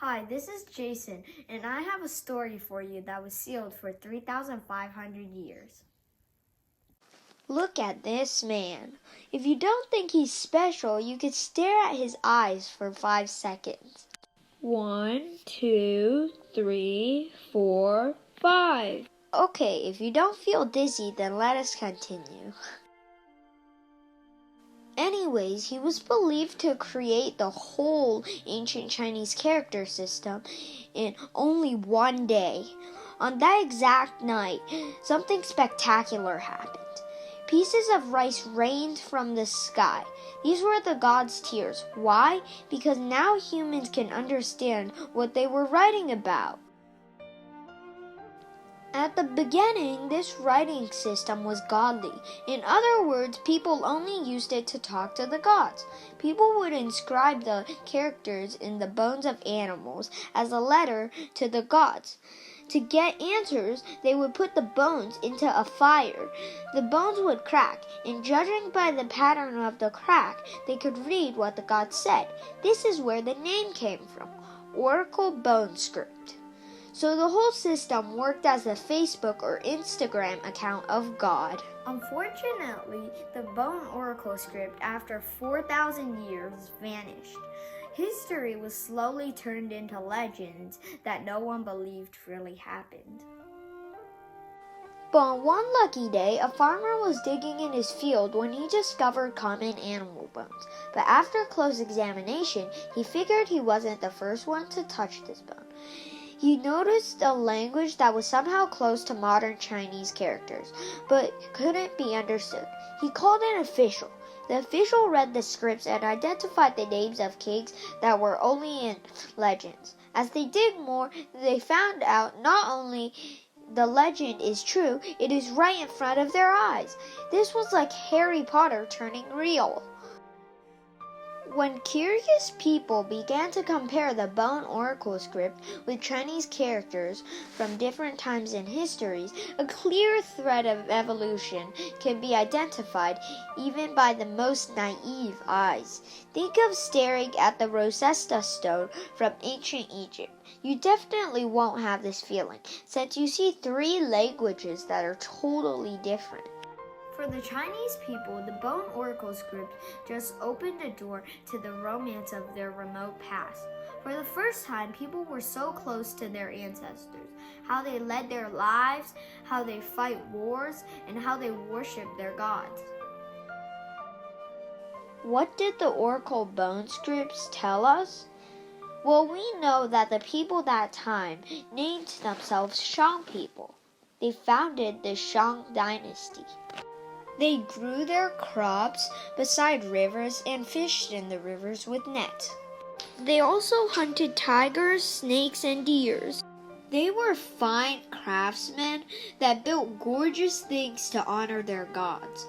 Hi, this is Jason, and I have a story for you that was sealed for 3,500 years. Look at this man. If you don't think he's special, you could stare at his eyes for 5 seconds. 1, 2, 3, 4, 5. Okay, if you don't feel dizzy, then let us continue. Anyways, he was believed to create the whole ancient Chinese character system in only one day. On that exact night, something spectacular happened. Pieces of rice rained from the sky. These were the gods' tears. Why? Because now humans can understand what they were writing about. At the beginning, this writing system was godly. In other words, people only used it to talk to the gods. People would inscribe the characters in the bones of animals as a letter to the gods. To get answers, they would put the bones into a fire. The bones would crack, and judging by the pattern of the crack, they could read what the gods said. This is where the name came from, Oracle Bone Script. So the whole system worked as a Facebook or Instagram account of God. Unfortunately, the bone oracle script after 4,000 years vanished. History was slowly turned into legends that no one believed really happened. But on one lucky day, a farmer was digging in his field when he discovered common animal bones. But after close examination, he figured he wasn't the first one to touch this bone. He noticed a language that was somehow close to modern Chinese characters, but couldn't be understood. He called an official. The official read the scripts and identified the names of kings that were only in legends. As they dig more, they found out not only the legend is true, it is right in front of their eyes. This was like Harry Potter turning real. When curious people began to compare the bone oracle script with Chinese characters from different times in histories, a clear thread of evolution can be identified even by the most naive eyes. Think of staring at the Rosetta Stone from ancient Egypt. You definitely won't have this feeling, since you see 3 languages that are totally different. For the Chinese people, the bone oracle script just opened a door to the romance of their remote past. For the first time, people were so close to their ancestors, how they led their lives, how they fight wars, and how they worshiped their gods. What did the oracle bone scripts tell us? Well, we know that the people that time named themselves Shang people. They founded the Shang dynasty. They grew their crops beside rivers and fished in the rivers with nets. They also hunted tigers, snakes, and deers. They were fine craftsmen that built gorgeous things to honor their gods.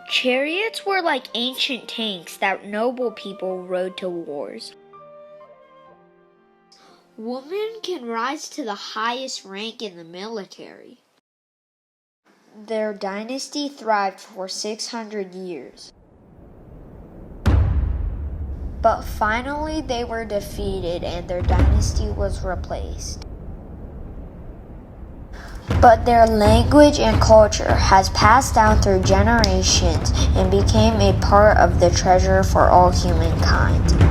Chariots were like ancient tanks that noble people rode to wars. Women can rise to the highest rank in the military. Their dynasty thrived for 600 years. But finally they were defeated and their dynasty was replaced. But their language and culture has passed down through generations and became a part of the treasure for all humankind.